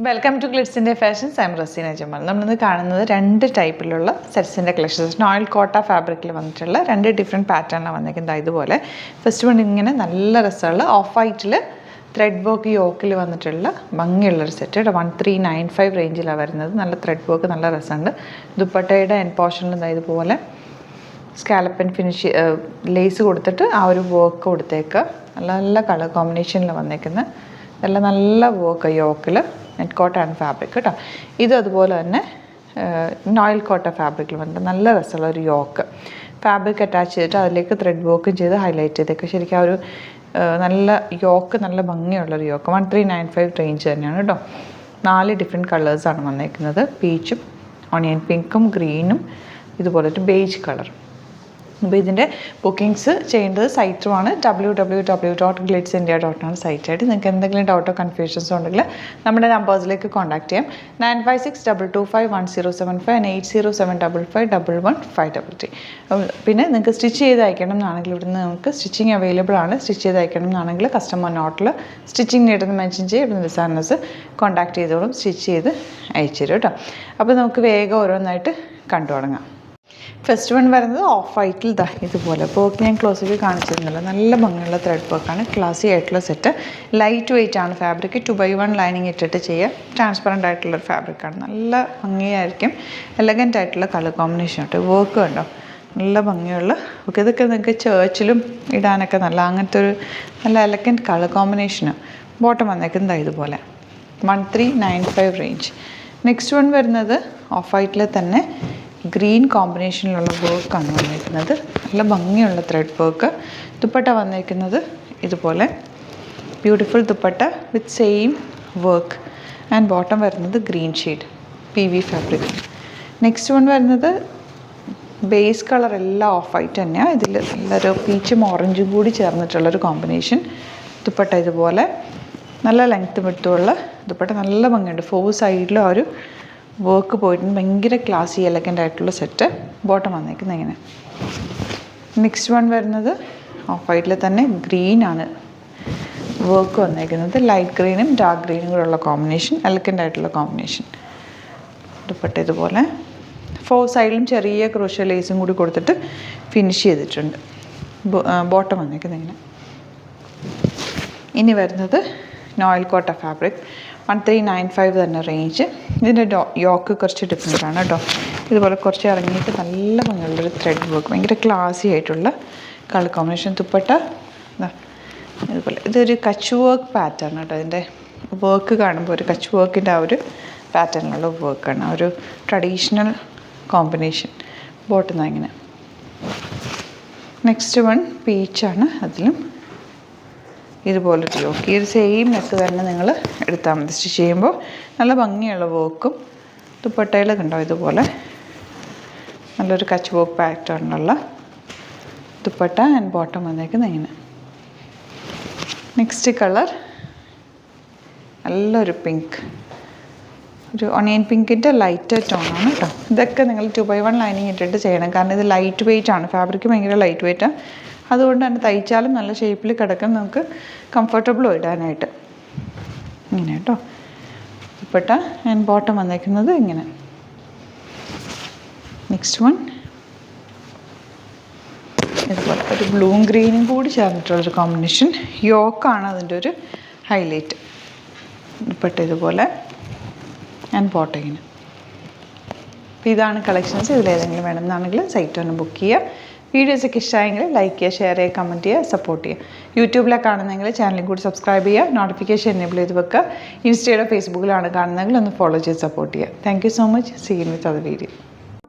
Welcome to ഗ്ലിറ്റ്സിൻ്റെ fashions. I am Raseena Jamal. നമ്മളിന്ന് കാണുന്നത് രണ്ട് ടൈപ്പിലുള്ള സെറ്റ്സിൻ്റെ കളക്ഷൻസ്. നോയിൽ കോട്ട ഫാബ്രിക്കിൽ വന്നിട്ടുള്ള രണ്ട് ഡിഫറെൻറ്റ് പാറ്റേണിലാണ് വന്നിരിക്കുന്നത്. ഇതുപോലെ ഫസ്റ്റ് വൺ ഇങ്ങനെ നല്ല രസമുള്ള ഓഫ് വൈറ്റിൽ ത്രെഡ് വർക്ക് യോക്കിൽ വന്നിട്ടുള്ള ഭംഗിയുള്ളൊരു സെറ്റ്. 1395 റേഞ്ചിലാണ് വരുന്നത്. നല്ല ത്രെഡ് വർക്ക്, നല്ല രസമുണ്ട്. ദുപ്പട്ടയുടെ എൻ പോർഷനിൽ ഇതുപോലെ സ്കാലപ്പൻ ഫിനിഷ് ലേസ് കൊടുത്തിട്ട് ആ ഒരു വർക്ക് കൊടുത്തേക്ക് നല്ല നല്ല കളർ കോമ്പിനേഷനിൽ വന്നേക്കുന്നത്. ഇതെല്ലാം നല്ല വർക്ക് യോക്കിൽ നെറ്റ് കോട്ടൺ ഫാബ്രിക് കേട്ടോ. ഇത് അതുപോലെ തന്നെ നോയിൽ കോട്ട ഫാബ്രിക്കിൽ വന്നിട്ട് നല്ല രസമുള്ള ഒരു യോക്ക് ഫാബ്രിക് അറ്റാച്ച് ചെയ്തിട്ട് അതിലേക്ക് ത്രെഡ് വർക്കും ചെയ്ത് ഹൈലൈറ്റ് ചെയ്തേക്ക്. ശരിക്കും ആ ഒരു നല്ല യോക്ക്, നല്ല ഭംഗിയുള്ളൊരു യോക്ക്. 1395 റേഞ്ച് തന്നെയാണ് കേട്ടോ. 4 ഡിഫറെൻറ്റ് കളേഴ്സാണ് വന്നേക്കുന്നത്. പീച്ചും ഓണിയൻ പിങ്കും ഗ്രീനും ഇതുപോലെ ഒരു ബേജ് കളറും. അപ്പോൾ ഇതിൻ്റെ ബുക്കിങ്സ് ചെയ്യേണ്ടത് സൈറ്റുമാണ് www.glitzindia.com സൈറ്റായിട്ട്. നിങ്ങൾക്ക് എന്തെങ്കിലും ഡൗട്ടോ കൺഫ്യൂഷൻസോ ഉണ്ടെങ്കിൽ നമ്മുടെ നമ്പേഴ്സിലേക്ക് കോൺടാക്ട് ചെയ്യാം. 9562251075 and 8075551153. പിന്നെ നിങ്ങൾക്ക് സ്റ്റിച്ച് ചെയ്ത് അയക്കണം എന്നാണെങ്കിൽ ഇവിടുന്ന് നമുക്ക് സ്റ്റിച്ചിങ് അവൈലബിൾ ആണ്. സ്റ്റിച്ച് ചെയ്ത് അയക്കണം എന്നാണെങ്കിൽ കസ്റ്റമർ നോട്ടിൽ സ്റ്റിച്ചിങ് നീഡെന്ന് മെൻഷൻ ചെയ്ത് ഇവിടുന്ന് ഡിസൈനേഴ്സ് കോൺടാക്ട് ചെയ്തോളും, സ്റ്റിച്ച് ചെയ്ത് അയച്ചു തരും കേട്ടോ. അപ്പോൾ നമുക്ക് വേഗം ഓരോന്നായിട്ട് കണ്ടു തുടങ്ങാം. ഫസ്റ്റ് വൺ വരുന്നത് ഓഫ് വൈറ്റിൽ ഇതുപോലെ വർക്ക് ഞാൻ ക്ലോസിൽ കാണിച്ചിരുന്നില്ല. നല്ല ഭംഗിയുള്ള ത്രെഡ് വർക്കാണ്. ക്ലാസി ആയിട്ടുള്ള സെറ്റ്. ലൈറ്റ് വെയിറ്റ് ആണ് ഫാബ്രിക്. 2x1 ലൈനിങ് ഇട്ടിട്ട് ചെയ്യുക. ട്രാൻസ്പെറൻ്റ് ആയിട്ടുള്ളൊരു ഫാബ്രിക്കാണ്. നല്ല ഭംഗിയായിരിക്കും. എലഗൻ്റ് ആയിട്ടുള്ള കളർ കോമ്പിനേഷൻ ആയിട്ട് വർക്ക് കണ്ടോ, നല്ല ഭംഗിയുള്ള ഓക്കെ. ഇതൊക്കെ നിങ്ങൾക്ക് ചേർച്ചിലും ഇടാനൊക്കെ നല്ല അങ്ങനത്തെ ഒരു നല്ല എലഗൻറ്റ് കളർ കോമ്പിനേഷന്. ബോട്ടം വന്നേക്കുന്നത് ഇതുപോലെ 1395 റേഞ്ച്. നെക്സ്റ്റ് വൺ വരുന്നത് ഓഫ് വൈറ്റിൽ തന്നെ ഗ്രീൻ കോമ്പിനേഷനിലുള്ള വർക്കാണ് വന്നിരിക്കുന്നത്. നല്ല ഭംഗിയുള്ള ത്രെഡ് വർക്ക്. ദുപ്പട്ട വന്നിരിക്കുന്നത് ഇതുപോലെ beautiful dupatta with same work and bottom വരുന്നത് green shade PV fabric. Next one വരുന്നത് ബേസ് കളർ എല്ലാം ഓഫ് വൈറ്റ് തന്നെയാണ്. ഇതിൽ നല്ലൊരു പീച്ചും ഓറഞ്ചും കൂടി ചേർന്നിട്ടുള്ളൊരു കോമ്പിനേഷൻ. ദുപ്പട്ട ഇതുപോലെ നല്ല ലെങ്ത്ത് വിട്ടുള്ള ദുപ്പട്ട, നല്ല ഭംഗിയുണ്ട്. 4 സൈഡിലും ആ ഒരു വർക്ക് പോയിട്ടുണ്ട്. ഭയങ്കര ക്ലാസി എലഗൻ്റ് ആയിട്ടുള്ള സെറ്റ്. ബോട്ടം വന്നേക്കുന്നത് ഇങ്ങനെ. നെക്സ്റ്റ് വൺ വരുന്നത് ഓഫ് വൈറ്റിൽ തന്നെ ഗ്രീനാണ് വർക്ക് വന്നേക്കുന്നത്. ലൈറ്റ് ഗ്രീനും ഡാർക്ക് ഗ്രീനും കൂടെ ഉള്ള കോമ്പിനേഷൻ, എലഗൻ്റ് ആയിട്ടുള്ള കോമ്പിനേഷൻ. ദുപ്പട്ട ഇതുപോലെ 4 സൈഡിലും ചെറിയ ക്രോഷ്യ ലേസും കൂടി കൊടുത്തിട്ട് ഫിനിഷ് ചെയ്തിട്ടുണ്ട്. ബോട്ടം വന്നേക്കുന്നത് ഇങ്ങനെ. ഇനി വരുന്നത് നോയിൽ കോട്ട ഫാബ്രിക് 1395 തന്നെ റേഞ്ച്. ഇതിൻ്റെ യോക്ക് കുറച്ച് ഡിഫറെൻ്റ് ആണ് കേട്ടോ. ഇതുപോലെ കുറച്ച് ഇറങ്ങിയിട്ട് നല്ല ഭംഗിയുള്ളൊരു ത്രെഡ് വർക്ക്, ഭയങ്കര ക്ലാസി ആയിട്ടുള്ള കളർ കോമ്പിനേഷൻ. ദുപ്പട്ട ഇതുപോലെ ഇതൊരു കച്ച് വർക്ക് പാറ്റേൺ കേട്ടോ. ഇതിൻ്റെ വർക്ക് കാണുമ്പോൾ ഒരു കച്ച് വർക്കിൻ്റെ ആ ഒരു പാറ്റേണിലുള്ള വർക്കാണ്, ആ ഒരു ട്രഡീഷണൽ കോമ്പിനേഷൻ. ബോട്ടം ഇങ്ങനെ. നെക്സ്റ്റ് വൺ പീച്ചാണ്. അതിലും ഇതുപോലൊരു യോക്ക്. ഈ ഒരു സെയിം നെക്ക് തന്നെ നിങ്ങൾ എടുത്താൽ മതി. സ്റ്റിച്ച് ചെയ്യുമ്പോൾ നല്ല ഭംഗിയുള്ള വർക്കും. ദുപ്പട്ടയിൽ കണ്ടോ ഇതുപോലെ നല്ലൊരു കച്ച് വർക്ക് പാറ്റേണിലുള്ള ദുപ്പട്ട ആൻഡ് ബോട്ടം വന്നേക്കുന്നത് ഇങ്ങനെ. നെക്സ്റ്റ് കളർ നല്ലൊരു പിങ്ക്, ഒരു ഒണിയൻ പിങ്കിൻ്റെ ലൈറ്റ് ടോണാണ് കേട്ടോ. ഇതൊക്കെ നിങ്ങൾ 2x1 ലൈനിങ് ഇട്ടിട്ട് ചെയ്യണം. കാരണം ഇത് ലൈറ്റ് വെയിറ്റ് ആണ്. ഫാബ്രിക് ഭയങ്കര ലൈറ്റ് വെയിറ്റാണ്. അതുകൊണ്ട് തന്നെ തയ്ച്ചാലും നല്ല ഷേപ്പിൽ കിടക്കും, നമുക്ക് കംഫർട്ടബിളും ഇടാനായിട്ട്. ഇങ്ങനെ കേട്ടോ ദുപ്പട്ട ആൻഡ് ബോട്ടം വന്നേക്കുന്നത് ഇങ്ങനെ. നെക്സ്റ്റ് വൺ ഇതുപോലെ ഒരു ബ്ലൂവും ഗ്രീനും കൂടി ചേർന്നിട്ടുള്ളൊരു കോമ്പിനേഷൻ. യോക്കാണ് അതിൻ്റെ ഒരു ഹൈലൈറ്റ്. ദുപ്പട്ട ഇതുപോലെ ആൻഡ് ബോട്ടം ഇങ്ങനെ. അപ്പോൾ ഇതാണ് കളക്ഷൻസ്. ഇതിലേതെങ്കിലും വേണമെന്നാണെങ്കിൽ സൈറ്റ് ഒന്ന് ബുക്ക് ചെയ്യുക. വീഡിയോസൊക്കെ ഇഷ്ടമായെങ്കിൽ ലൈക്ക് ചെയ്യുക, ഷെയർ ചെയ്യുക, കമൻറ്റ് ചെയ്യുക, സപ്പോർട്ട് ചെയ്യുക. യൂട്യൂബിലാണ് കാണുന്നതെങ്കിൽ ചാനലും കൂടി സബ്സ്ക്രൈബ് ചെയ്യുക, നോട്ടിഫിക്കേഷൻ എനേബിൾ ചെയ്ത് വെക്കുക. ഇൻസ്റ്റയിലോ ഫേസ്ബുക്കിലാണ് കാണുന്നതെങ്കിൽ ഒന്ന് ഫോളോ ചെയ്ത് സപ്പോർട്ട് ചെയ്യുക. Thank you so much. See you with other video.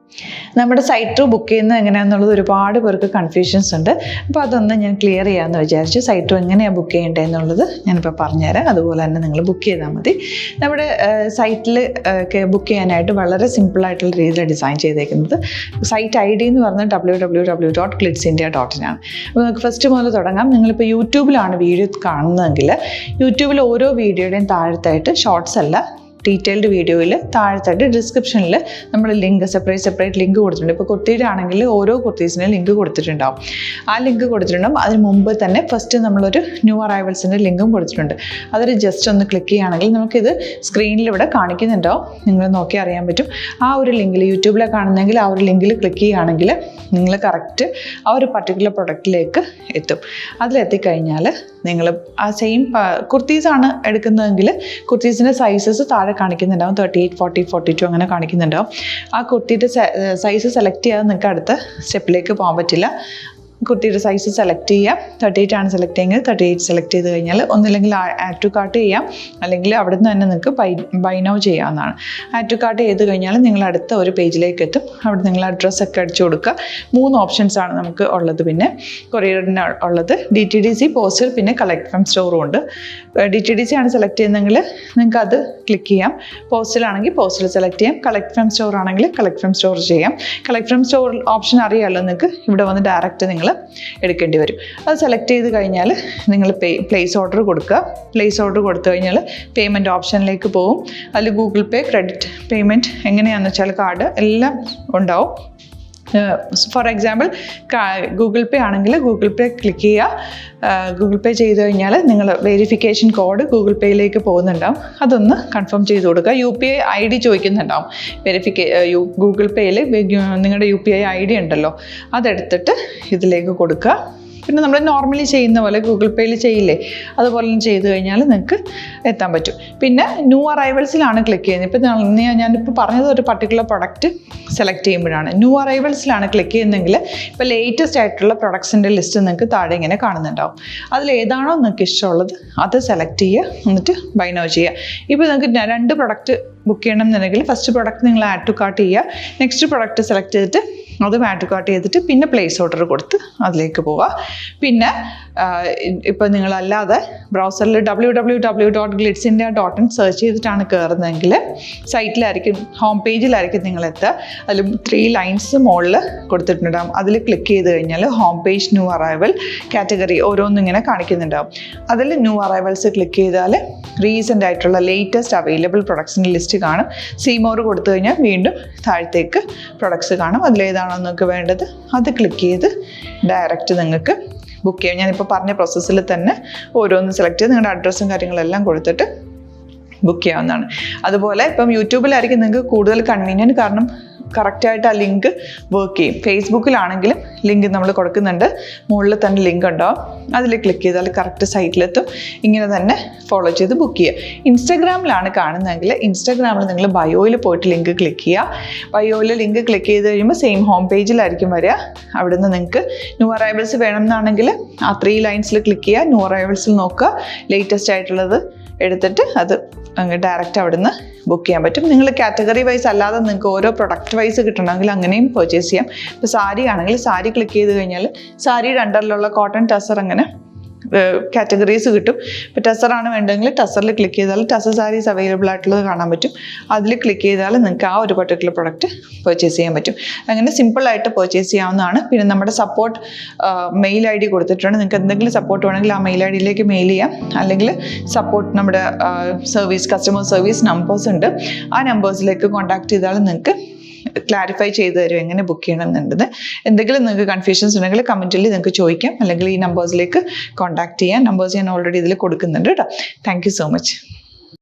നമ്മുടെ സൈറ്റ് ത്രൂ ബുക്ക് ചെയ്യുന്നത് എങ്ങനെയാണെന്നുള്ളത് ഒരുപാട് പേർക്ക് കൺഫ്യൂഷൻസ് ഉണ്ട്. അപ്പോൾ അതൊന്ന് ഞാൻ ക്ലിയർ ചെയ്യാമെന്ന് വിചാരിച്ചു. സൈറ്റ് ത്രൂ എങ്ങനെയാണ് ബുക്ക് ചെയ്യേണ്ടത് എന്നുള്ളത് ഞാനിപ്പോൾ പറഞ്ഞുതരാം. അതുപോലെ തന്നെ നിങ്ങൾ ബുക്ക് ചെയ്താൽ മതി. നമ്മുടെ സൈറ്റിൽ ബുക്ക് ചെയ്യാനായിട്ട് വളരെ സിമ്പിളായിട്ടുള്ള രീതിയിൽ ഡിസൈൻ ചെയ്തേക്കുന്നത്. സൈറ്റ് ID എന്ന് പറഞ്ഞാൽ www.glitzindia.in ആണ്. അപ്പോൾ നമുക്ക് ഫസ്റ്റ് മുതൽ തുടങ്ങാം. നിങ്ങളിപ്പോൾ യൂട്യൂബിലാണ് വീഡിയോ കാണുന്നതെങ്കിൽ യൂട്യൂബിൽ ഓരോ വീഡിയോയുടെയും താഴത്തായിട്ട് ഷോർട്സ് അല്ല ഡീറ്റെയിൽഡ് വീഡിയോയിൽ താഴത്തായിട്ട് ഡിസ്ക്രിപ്ഷനിൽ നമ്മൾ ലിങ്ക് സെപ്പറേറ്റ് ലിങ്ക് കൊടുത്തിട്ടുണ്ട്. ഇപ്പോൾ കുർത്തിയുടെ ആണെങ്കിൽ ഓരോ കുർത്തീസിനും ലിങ്ക് കൊടുത്തിട്ടുണ്ടാവും. ആ ലിങ്ക് കൊടുത്തിട്ടുണ്ടാവും. അതിന് മുമ്പ് തന്നെ ഫസ്റ്റ് നമ്മളൊരു ന്യൂ അറൈവൽസിൻ്റെ ലിങ്കും കൊടുത്തിട്ടുണ്ട്. അതിൽ ജസ്റ്റ് ഒന്ന് ക്ലിക്ക് ചെയ്യുകയാണെങ്കിൽ നമുക്കിത് സ്ക്രീനിൽ ഇവിടെ കാണിക്കുന്നുണ്ടാവും. നിങ്ങൾ നോക്കി അറിയാൻ പറ്റും. ആ ഒരു ലിങ്കിൽ യൂട്യൂബിലെ കാണുന്നെങ്കിൽ ആ ഒരു ലിങ്കിൽ ക്ലിക്ക് ചെയ്യുകയാണെങ്കിൽ നിങ്ങൾ കറക്റ്റ് ആ ഒരു പർട്ടിക്കുലർ പ്രൊഡക്റ്റിലേക്ക് എത്തും. അതിലെത്തിക്കഴിഞ്ഞാൽ നിങ്ങൾ ആ സെയിം കുർത്തീസാണ് എടുക്കുന്നതെങ്കിൽ കുർത്തീസിൻ്റെ സൈസസ് താഴെ കാണിക്കുന്നുണ്ടാവും. 38, 40, 42 അങ്ങനെ കാണിക്കുന്നുണ്ടാവും. ആ കുർത്തിയുടെ സൈസ് സെലക്ട് ചെയ്യാതെ നിങ്ങൾക്ക് അടുത്ത സ്റ്റെപ്പിലേക്ക് പോകാൻ പറ്റില്ല. കുർത്തിയുടെ സൈസ് സെലക്ട് ചെയ്യാം. 38 ആണ് സെലക്ട് ചെയ്യുന്നത്. 38 സെലക്ട് ചെയ്ത് കഴിഞ്ഞാൽ ഒന്നില്ലെങ്കിൽ ആഡ് ടു കാർട്ട് ചെയ്യാം, അല്ലെങ്കിൽ അവിടെ നിന്ന് തന്നെ നിങ്ങൾക്ക് ബൈ നൗ ചെയ്യാവുന്നതാണ്. ആഡ് ടു കാർട്ട് ചെയ്ത് കഴിഞ്ഞാൽ നിങ്ങൾ അടുത്ത ഒരു പേജിലേക്ക് എത്തും. അവിടെ നിങ്ങൾ അഡ്രസ്സൊക്കെ അടിച്ചു കൊടുക്കുക. 3 ഓപ്ഷൻസാണ് നമുക്ക് ഉള്ളത്. പിന്നെ കൊറിയറിന് ഉള്ളത് DTDC, പോസ്റ്റൽ, പിന്നെ കളക്ട് ഫ്രം സ്റ്റോറും ഉണ്ട്. DTDC ആണ് സെലക്ട് ചെയ്യുന്നതെങ്കിൽ നിങ്ങൾക്ക് അത് ക്ലിക്ക് ചെയ്യാം. പോസ്റ്റലാണെങ്കിൽ പോസ്റ്റൽ സെലക്ട് ചെയ്യാം. കളക്ട് ഫ്രം സ്റ്റോർ ആണെങ്കിൽ കളക്ട് ഫ്രം സ്റ്റോർ ചെയ്യാം. കളക്ട് ഫ്രം സ്റ്റോർ ഓപ്ഷൻ അറിയാമല്ലോ നിങ്ങൾക്ക്. ഇവിടെ വന്ന് ഡയറക്റ്റ് നിങ്ങൾ എടുക്കേണ്ടി വരും. അത് സെലക്ട് ചെയ്ത് കഴിഞ്ഞാൽ നിങ്ങൾ പ്ലേസ് ഓർഡർ കൊടുക്കുക. പ്ലേസ് ഓർഡർ കൊടുത്തു കഴിഞ്ഞാൽ പേയ്മെൻറ്റ് ഓപ്ഷനിലേക്ക് പോകും. അതിൽ ഗൂഗിൾ പേ, ക്രെഡിറ്റ് പേയ്മെൻറ്റ് എങ്ങനെയാണെന്ന് വെച്ചാൽ കാർഡ് എല്ലാം ഉണ്ടാവും. ഫോർ എക്സാമ്പിൾ ഗൂഗിൾ പേ ആണെങ്കിൽ ഗൂഗിൾ പേ ക്ലിക്ക് ചെയ്യുക. ഗൂഗിൾ പേ ചെയ്ത് കഴിഞ്ഞാൽ നിങ്ങൾ വെരിഫിക്കേഷൻ കോഡ് ഗൂഗിൾ പേയിലേക്ക് പോകുന്നുണ്ടാവും. അതൊന്ന് കൺഫേം ചെയ്ത് കൊടുക്കുക. UPI ID ചോദിക്കുന്നുണ്ടാവും. ഗൂഗിൾ പേയിൽ നിങ്ങളുടെ UPI ID ഉണ്ടല്ലോ, അതെടുത്തിട്ട് ഇതിലേക്ക് കൊടുക്കുക. പിന്നെ നമ്മൾ നോർമലി ചെയ്യുന്ന പോലെ ഗൂഗിൾ പേയിൽ ചെയ്യില്ലേ, അതുപോലെ ചെയ്ത് കഴിഞ്ഞാൽ നിങ്ങൾക്ക് എത്താൻ പറ്റും. പിന്നെ ന്യൂ അറൈവൽസിലാണ് ക്ലിക്ക് ചെയ്യുന്നത്. ഇപ്പോൾ ഞാനിപ്പോൾ പറഞ്ഞത് ഒരു പർട്ടിക്കുലർ പ്രൊഡക്റ്റ് സെലക്ട് ചെയ്യുമ്പോഴാണ്. ന്യൂ അറൈവൽസിലാണ് ക്ലിക്ക് ചെയ്യുന്നതെങ്കിൽ ഇപ്പോൾ ലേറ്റസ്റ്റ് ആയിട്ടുള്ള പ്രൊഡക്ട്സിൻ്റെ ലിസ്റ്റ് നിങ്ങൾക്ക് താഴെ ഇങ്ങനെ കാണുന്നുണ്ടാവും. അതിലേതാണോ നിങ്ങൾക്ക് ഇഷ്ടമുള്ളത് അത് സെലക്ട് ചെയ്യുക, എന്നിട്ട് ബൈ നൗ ചെയ്യുക. ഇപ്പോൾ നിങ്ങൾക്ക് 2 പ്രൊഡക്റ്റ് ബുക്ക് ചെയ്യണം എന്നുണ്ടെങ്കിൽ ഫസ്റ്റ് പ്രൊഡക്റ്റ് നിങ്ങൾ ആഡ് ടു കാർട്ട് ചെയ്യുക. നെക്സ്റ്റ് പ്രൊഡക്റ്റ് സെലക്ട് ചെയ്തിട്ട് അതും ആഡ് ടു കാർട്ട് ചെയ്തിട്ട് പിന്നെ പ്ലേസ് ഓർഡർ കൊടുത്ത് അതിലേക്ക് പോവുക. പിന്നെ ഇപ്പോൾ നിങ്ങളല്ലാതെ ബ്രൗസറിൽ www.glitzindia.in സെർച്ച് ചെയ്തിട്ടാണ് കയറുന്നതെങ്കിൽ സൈറ്റിലായിരിക്കും, ഹോം പേജിലായിരിക്കും നിങ്ങളെത്തുക. അതിൽ 3 ലൈൻസ് മുകളിൽ കൊടുത്തിട്ടുണ്ടാകും. അതിൽ ക്ലിക്ക് ചെയ്ത് കഴിഞ്ഞാൽ home page, new arrival, category ഓരോന്നിങ്ങനെ കാണിക്കുന്നുണ്ടാകും. അതിൽ ന്യൂ അറൈവൽസ് ക്ലിക്ക് ചെയ്താൽ റീസെൻ്റ് ആയിട്ടുള്ള ലേറ്റസ്റ്റ് അവൈലബിൾ പ്രൊഡക്ട്സിൻ്റെ ലിസ്റ്റ് കാണും. സീമോർ കൊടുത്തു കഴിഞ്ഞാൽ വീണ്ടും താഴത്തേക്ക് പ്രൊഡക്ട്സ് കാണും. അതിലേതാണോ നിങ്ങൾക്ക് വേണ്ടത് അത് ക്ലിക്ക് ചെയ്ത് ഡയറക്റ്റ് നിങ്ങൾക്ക് ബുക്ക് ചെയ്യാം. ഞാനിപ്പോൾ പറഞ്ഞ പ്രോസസ്സിൽ തന്നെ ഓരോന്ന് സെലക്ട് ചെയ്ത് നിങ്ങളുടെ അഡ്രസ്സും കാര്യങ്ങളെല്ലാം കൊടുത്തിട്ട് ബുക്ക് ചെയ്യാവുന്നതാണ്. അതുപോലെ ഇപ്പം യൂട്യൂബിലായിരിക്കും നിങ്ങൾക്ക് കൂടുതൽ കൺവീനിയൻറ്റ്, കാരണം കറക്റ്റായിട്ട് ആ ലിങ്ക് വർക്ക് ചെയ്യും. ഫേസ്ബുക്കിലാണെങ്കിലും ലിങ്ക് നമ്മൾ കൊടുക്കുന്നുണ്ട്, മുകളിൽ തന്നെ ലിങ്ക് ഉണ്ടാവും. അതിൽ ക്ലിക്ക് ചെയ്താൽ കറക്റ്റ് സൈറ്റിലെത്തും. ഇങ്ങനെ തന്നെ ഫോളോ ചെയ്ത് ബുക്ക് ചെയ്യുക. ഇൻസ്റ്റാഗ്രാമിലാണ് കാണുന്നതെങ്കിൽ ഇൻസ്റ്റാഗ്രാമിൽ നിങ്ങൾ ബയോയിൽ പോയിട്ട് ലിങ്ക് ക്ലിക്ക് ചെയ്യുക. ബയോയിൽ ലിങ്ക് ക്ലിക്ക് ചെയ്ത് കഴിയുമ്പോൾ സെയിം ഹോം പേജിലായിരിക്കും വരിക. അവിടെ നിന്ന് നിങ്ങൾക്ക് ന്യൂ അറൈവൽസ് വേണമെന്നാണെങ്കിൽ ആ 3 ലൈൻസിൽ ക്ലിക്ക് ചെയ്യുക. ന്യൂ അറൈവൽസിൽ നോക്കുക, ലേറ്റസ്റ്റ് ആയിട്ടുള്ളത് എടുത്തിട്ട് അത് ഡയറക്റ്റ് അവിടെ നിന്ന് ബുക്ക് ചെയ്യാൻ പറ്റും. നിങ്ങൾ കാറ്റഗറി വൈസ് അല്ലാതെ നിങ്ങൾക്ക് ഓരോ പ്രൊഡക്റ്റ് വൈസ് കിട്ടണമെങ്കിൽ അങ്ങനെയും പർച്ചേസ് ചെയ്യാം. ഇപ്പോൾ സാരി ആണെങ്കിൽ സാരി ക്ലിക്ക് ചെയ്ത് കഴിഞ്ഞാൽ സാരിയുടെ അണ്ടറിലുള്ള കോട്ടൺ, ടസർ അങ്ങനെ കാറ്റഗറീസ് കിട്ടും. ഇപ്പോൾ ടസറാണ് വേണ്ടതെങ്കിൽ ടസറിൽ ക്ലിക്ക് ചെയ്താൽ ടസർ സാരീസ് അവൈലബിൾ ആയിട്ടുള്ളത് കാണാൻ പറ്റും. അതിൽ ക്ലിക്ക് ചെയ്താൽ നിങ്ങൾക്ക് ആ ഒരു പർട്ടിക്കുലർ പ്രൊഡക്റ്റ് പർച്ചേസ് ചെയ്യാൻ പറ്റും. അങ്ങനെ സിമ്പിളായിട്ട് പർച്ചേസ് ചെയ്യാവുന്നതാണ്. പിന്നെ നമ്മുടെ സപ്പോർട്ട് മെയിൽ ID കൊടുത്തിട്ടുണ്ട്. നിങ്ങൾക്ക് എന്തെങ്കിലും സപ്പോർട്ട് വേണമെങ്കിൽ ആ മെയിൽ IDയിലേക്ക് മെയിൽ ചെയ്യാം. അല്ലെങ്കിൽ സപ്പോർട്ട് നമ്മുടെ കസ്റ്റമർ സർവീസ് നമ്പേഴ്സ് ഉണ്ട്. ആ നമ്പേഴ്സിലേക്ക് കോൺടാക്ട് ചെയ്താൽ നിങ്ങൾക്ക് ക്ലാരിഫൈ ചെയ്ത് തരും എങ്ങനെ ബുക്ക് ചെയ്യണം എന്നുള്ളത്. എന്തെങ്കിലും നിങ്ങൾക്ക് കൺഫ്യൂഷൻസ് ഉണ്ടെങ്കിൽ കമൻറ്റിൽ നിങ്ങൾക്ക് ചോദിക്കാം, അല്ലെങ്കിൽ ഈ നമ്പേഴ്സിലേക്ക് കോൺടാക്ട് ചെയ്യാം. നമ്പേഴ്സ് ഞാൻ ഓൾറെഡി ഇതിൽ കൊടുക്കുന്നുണ്ട് കേട്ടോ. Thank you so much.